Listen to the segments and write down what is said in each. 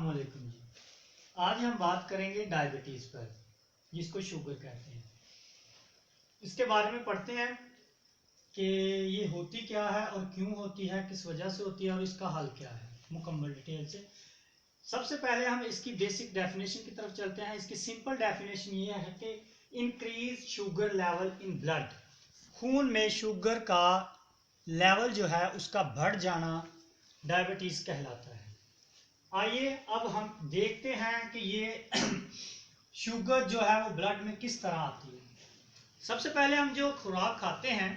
अस्सलामुअलैकुम जी। आज हम बात करेंगे डायबिटीज़ पर, जिसको शुगर कहते हैं। इसके बारे में पढ़ते हैं कि ये होती क्या है और क्यों होती है, किस वजह से होती है और इसका हल क्या है, मुकम्मल डिटेल से। सबसे पहले हम इसकी बेसिक डेफिनेशन की तरफ चलते हैं। इसकी सिंपल डेफिनेशन ये है कि increase sugar level in blood, खून में शुगर का लेवल जो है उसका बढ़ जाना डायबिटीज़ कहलाता है। आइए अब हम देखते हैं कि ये शुगर जो है वो ब्लड में किस तरह आती है। सबसे पहले हम जो खुराक खाते हैं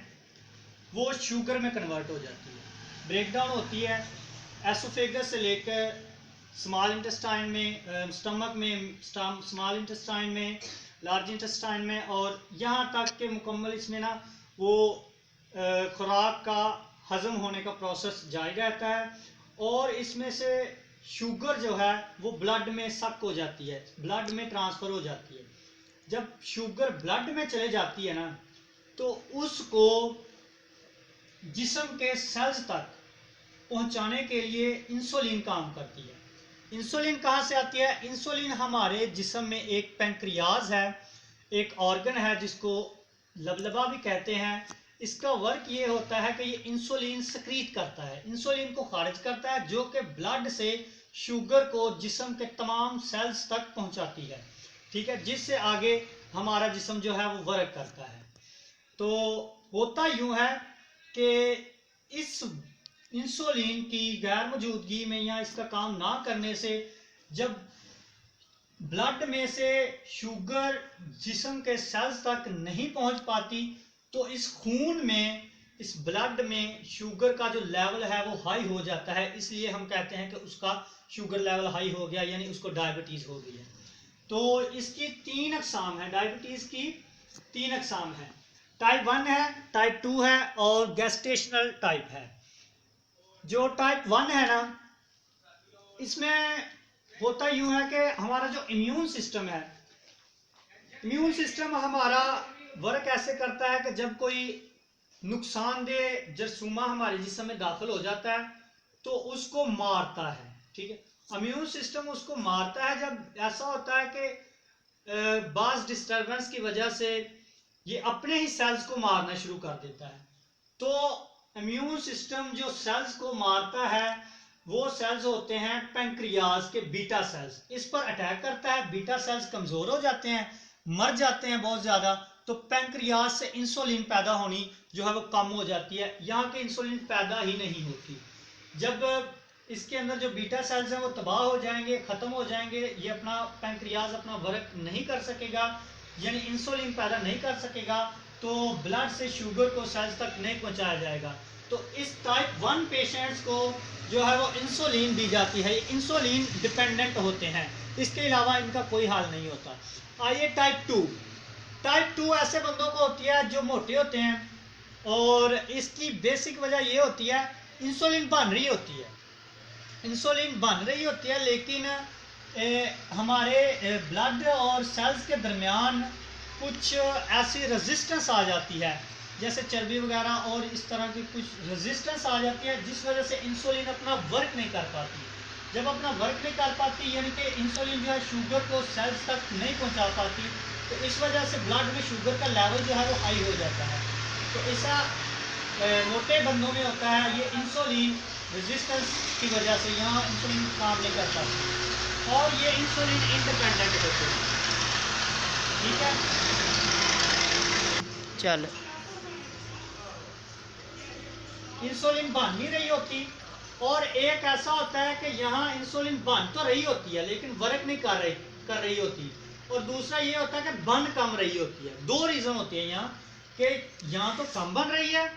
वो शुगर में कन्वर्ट हो जाती है, ब्रेकडाउन होती है एसोफेगस से लेकर स्मॉल इंटेस्टाइन में, स्टमक में, स्मॉल इंटेस्टाइन में, लार्ज इंटेस्टाइन में, और यहाँ तक के मुकम्मल इसमें ना वो खुराक का हजम होने का प्रोसेस जारी रहता है और इसमें से शुगर जो है वो ब्लड में सक हो जाती है, ब्लड में ट्रांसफ़र हो जाती है। जब शुगर ब्लड में चले जाती है ना तो उसको जिस्म के सेल्स तक पहुंचाने के लिए इंसुलिन काम करती है। इंसुलिन कहाँ से आती है? इंसुलिन हमारे जिस्म में एक पैंक्रियाज है, एक ऑर्गन है जिसको लबलबा भी कहते हैं। इसका वर्क ये होता है कि ये इंसुलिन सक्रीट करता है, इंसुलिन को खारिज करता है, जो कि ब्लड से शुगर को जिस्म के तमाम सेल्स तक पहुंचाती है, ठीक है, जिससे आगे हमारा जिस्म जो है वो वर्क करता है। तो होता यूं है कि इस इंसुलिन की गैर मौजूदगी में या इसका काम ना करने से जब ब्लड में से शुगर जिस्म के सेल्स तक नहीं पहुंच पाती तो इस खून में, इस ब्लड में शुगर का जो लेवल है वो हाई हो जाता है। इसलिए हम कहते हैं कि उसका शुगर लेवल हाई हो गया, यानी उसको डायबिटीज़ हो गई है। तो इसकी तीन अकसाम है, डायबिटीज़ की तीन अकसाम है। टाइप 1 है, टाइप 2 है और गैस्टेशनल टाइप है। जो टाइप 1 है ना, इसमें होता यूं है कि हमारा जो इम्यून सिस्टम है, इम्यून सिस्टम हमारा वर्क ऐसे करता है कि जब कोई नुकसानदेह जरासीम हमारे जिस्म में दाखिल हो जाता है तो उसको मारता है, ठीक है। इम्यून सिस्टम उसको मारता है जब ऐसा होता है कि बास डिस्टर्बेंस की वजह से ये अपने ही सेल्स को मारना शुरू कर देता है। तो इम्यून सिस्टम जो सेल्स को मारता है वो सेल्स होते हैं पैंक्रियाज के बीटा सेल्स। इस पर अटैक करता है, बीटा सेल्स कमजोर हो जाते हैं, मर जाते हैं बहुत ज्यादा, तो पैंक्रियाज से इंसुलिन पैदा होनी जो है वो कम हो जाती है, यहाँ के इंसुलिन पैदा ही नहीं होती। जब इसके अंदर जो बीटा सेल्स हैं वो तबाह हो जाएंगे, खत्म हो जाएंगे, ये अपना पैंक्रियाज अपना वर्क नहीं कर सकेगा, यानी इंसुलिन पैदा नहीं कर सकेगा, तो ब्लड से शुगर को सेल्स तक नहीं पहुंचाया जाएगा। तो इस टाइप 1 पेशेंट्स को जो है वो इंसुलिन दी जाती है, इंसुलिन डिपेंडेंट होते हैं, इसके अलावा इनका कोई हाल नहीं होता। आइए टाइप 2। टाइप 2 ऐसे बंदों को होती है जो मोटे होते हैं और इसकी बेसिक वजह ये होती है इंसुलिन बन रही होती है, इंसुलिन बन रही होती है, लेकिन हमारे ब्लड और सेल्स के दरमियान कुछ ऐसी रेजिस्टेंस आ जाती है, जैसे चर्बी वगैरह और इस तरह की कुछ रेजिस्टेंस आ जाती है, जिस वजह से इंसुलिन अपना वर्क नहीं कर पाती। जब अपना वर्क नहीं कर पाती यानी कि इंसुलिन जो है शुगर को सेल्स तक नहीं पहुंचा पाती, तो इस वजह से ब्लड में शुगर का लेवल जो है वो हाई हो जाता है। तो ऐसा मोटे बंदों में होता है, ये इंसुलिन रेजिस्टेंस की वजह से यहाँ इंसुलिन काम नहीं कर पाती और ये इंसुलिन इंडिपेंडेंट होते हैं, ठीक है। चल इंसुलिन बन नहीं रही होती, और एक ऐसा होता है कि यहाँ इंसुलिन बन तो रही होती है लेकिन वर्क नहीं कर रही होती, और दूसरा ये होता है कि बन कम रही होती है। दो रीज़न होती है यहाँ कि यहाँ तो कम बन रही है,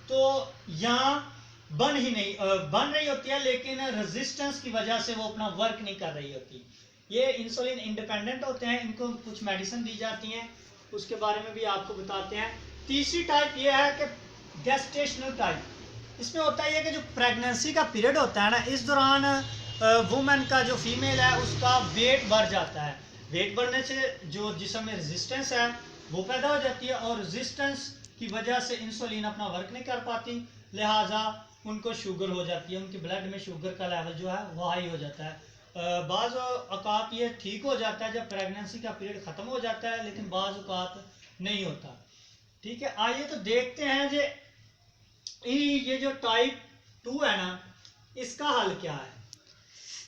तो यहाँ बन ही नहीं बन रही होती है लेकिन रेजिस्टेंस की वजह से वो अपना वर्क नहीं कर रही होती। ये इंसुलिन इंडिपेंडेंट होते हैं, इनको कुछ मेडिसिन दी जाती हैं, उसके बारे में भी आपको बताते हैं। तीसरी टाइप ये है कि गेस्टेशनल टाइप। इसमें होता है कि जो प्रेगनेंसी का पीरियड होता है ना, इस दौरान वुमेन का जो फीमेल है उसका वेट बढ़ जाता है। वेट बढ़ने से जो जिस्म में रेजिस्टेंस है वो पैदा हो जाती है, और रेजिस्टेंस की वजह से इंसुलिन अपना वर्क नहीं कर पाती, लिहाजा उनको शुगर हो जाती है, उनके ब्लड में शुगर का लेवल जो है वो हाई हो जाता है। बाज़ औक़ात ये ठीक हो जाता है जब प्रेगनेंसी का पीरियड ख़त्म हो जाता है, लेकिन बाज़ औक़ात नहीं होता। ठीक है, आइए तो देखते हैं जे ये जो टाइप 2 है ना, इसका हल क्या है।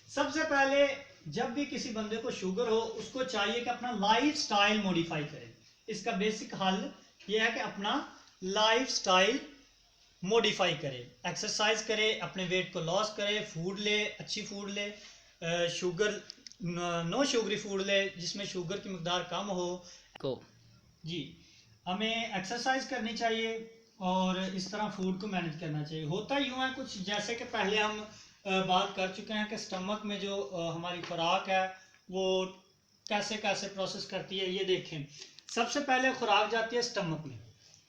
सबसे पहले जब भी किसी बंदे को शुगर हो, उसको चाहिए कि अपना लाइफ स्टाइल मॉडिफाई करे। इसका बेसिक हल ये है कि अपना लाइफ स्टाइल मॉडिफाई करे, एक्सरसाइज करे, अपने वेट को लॉस करे, फूड ले, अच्छी फूड ले, शुगर नो शुगरी फूड ले जिसमें शुगर की मकदार कम हो को जी। हमें एक्सरसाइज करनी चाहिए और इस तरह फूड को मैनेज करना चाहिए। होता यूँ है कुछ, जैसे कि पहले हम बात कर चुके हैं कि स्टमक में जो हमारी खुराक है वो कैसे कैसे प्रोसेस करती है, ये देखें। सबसे पहले खुराक जाती है स्टमक में,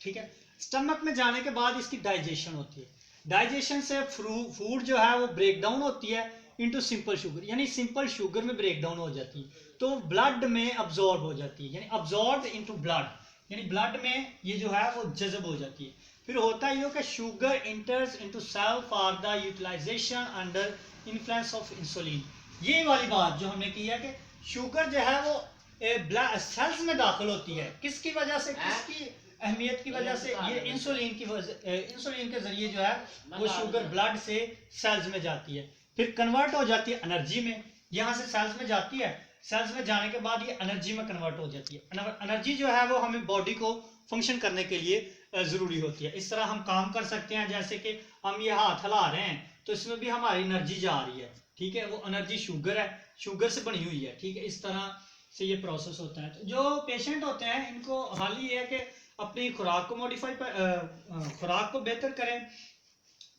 ठीक है। स्टमक में जाने के बाद इसकी डाइजेशन होती है। डाइजेशन से फूड जो है वो ब्रेक डाउन होती है इनटू सिंपल शुगर, यानी सिंपल शुगर में ब्रेक डाउन हो जाती है, तो ब्लड में अब्जॉर्ब हो जाती है, यानी अब्जॉर्ब इनटू ब्लड, यानी ब्लड में ये जो है वो जज़ब हो जाती है। फिर होता ये हो कि sugar enters into cell for the utilization under influence of insulin. ये वाली बात जो हमने की है कि शुगर जो है वो सेल्स में दाखिल होती है, किसकी वजह से, किसकी अहमियत की वजह से, ये इंसुलिन की वजह, इंसुलिन के जरिए जो है वो शुगर ब्लड से सेल्स में जाती है, फिर कन्वर्ट हो जाती है एनर्जी में। यहाँ से सेल्स में जाती है, सेल्स में जाने के बाद ये एनर्जी में कन्वर्ट हो जाती है। एनर्जी जो है वो हमें बॉडी को फंक्शन करने के लिए ज़रूरी होती है। इस तरह हम काम कर सकते हैं, जैसे कि हम ये हाथ हिला रहे हैं तो इसमें भी हमारी एनर्जी जा रही है, ठीक है, वो एनर्जी शुगर है, शुगर से बनी हुई है, ठीक है। इस तरह से ये प्रोसेस होता है। तो जो पेशेंट होते हैं इनको हाल ही है कि अपनी खुराक को मॉडिफाई, खुराक को बेहतर करें,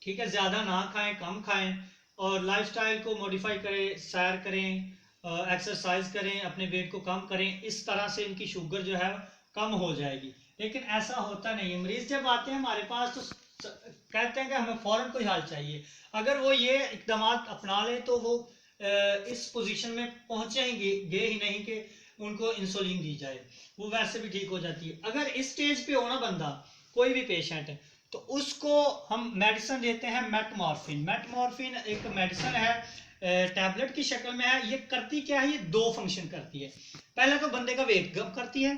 ठीक है, ज़्यादा ना खाएं, कम खाएं, और लाइफस्टाइल को मॉडिफाई करें, सैर करें, एक्सरसाइज करें, अपने वेट को कम करें। इस तरह से इनकी शुगर जो है कम हो जाएगी। लेकिन ऐसा होता नहीं है। मरीज जब आते हैं हमारे पास तो कहते हैं कि हमें फ़ौरन कोई हल चाहिए। अगर वो ये इकदाम अपना ले तो वो इस पोजीशन में पहुंचेंगे ही नहीं कि उनको इंसुलिन दी जाए, वो वैसे भी ठीक हो जाती है। अगर इस स्टेज पे हो ना बंदा, कोई भी पेशेंट है, तो उसको हम मेडिसिन देते हैं मेटमॉर्फिन। मेटमॉर्फिन एक मेडिसिन है, टैबलेट की शक्ल में है। ये करती क्या है, ये दो फंक्शन करती है। पहले तो बंदे का वेट कम करती है,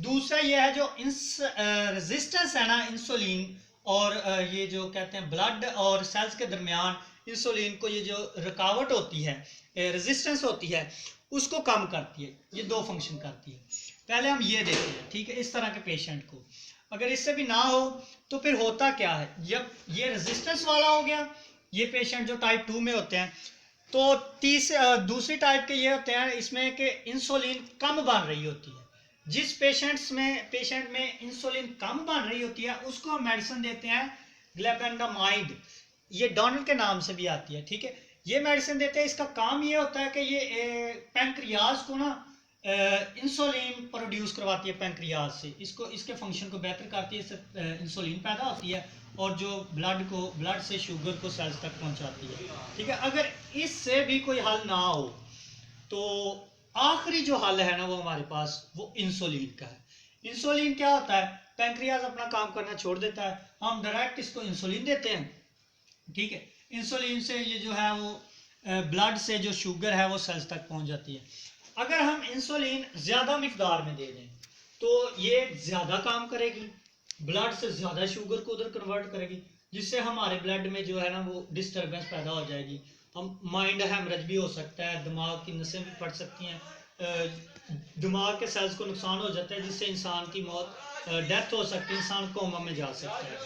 दूसरा ये है जो रेजिस्टेंस है ना इंसुलिन और ये जो कहते हैं ब्लड और सेल्स के दरमियान इंसुलिन को, ये जो रुकावट होती है, रेजिस्टेंस होती है, उसको कम करती है। ये दो फंक्शन करती है। पहले हम ये देखते हैं, ठीक है। इस तरह के पेशेंट को अगर इससे भी ना हो तो फिर होता क्या है, जब ये रेजिस्टेंस वाला हो गया, ये पेशेंट जो टाइप 2 में होते हैं, तो दूसरी टाइप के ये होते हैं इसमें कि इंसुलिन कम बन रही होती है। जिस पेशेंट में इंसुलिन कम बन रही होती है उसको हम मेडिसिन देते हैं ग्लेपेंडामाइड, ये डोनल के नाम से भी आती है, ठीक है। ये मेडिसिन देते हैं, इसका काम ये होता है कि ये पैंक्रियाज को ना इंसुलिन प्रोड्यूस करवाती है पैंक्रियाज से, इसको, इसके फंक्शन को बेहतर करती है, इससे इंसुलिन पैदा होती है और जो ब्लड से शुगर को सेल्स तक पहुंचाती है, ठीक है। अगर इससे भी कोई हल ना हो तो आखिरी जो हल है ना वो हमारे पास वो इंसुलिन का है। इंसुलिन क्या होता है, पैंक्रियाज अपना काम करना छोड़ देता है, हम डायरेक्ट इसको इंसुलिन देते हैं, ठीक है। इंसुलिन से ये जो है वो ब्लड से जो शुगर है वो सेल्स तक पहुंच जाती है। अगर हम इंसुलिन ज़्यादा मिकदार में दे दें तो ये ज़्यादा काम करेगी, ब्लड से ज़्यादा शुगर को उधर कन्वर्ट करेगी, जिससे हमारे ब्लड में जो है ना वो डिस्टर्बेंस पैदा हो जाएगी। हम माइंड हैमरेज भी हो सकता है, दिमाग की नसें भी फट सकती हैं, दिमाग के सेल्स को नुकसान हो जाता है, जिससे इंसान की मौत, डेथ हो सकती है, इंसान कोमा में जा सकता है।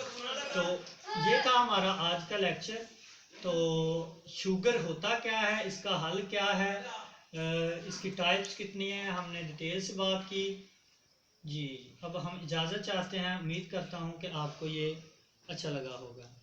तो ये था हमारा आज का लेक्चर। तो शुगर होता क्या है, इसका हल क्या है, इसकी टाइप्स कितनी हैं, हमने डिटेल से बात की जी। अब हम इजाज़त चाहते हैं। उम्मीद करता हूँ कि आपको ये अच्छा लगा होगा।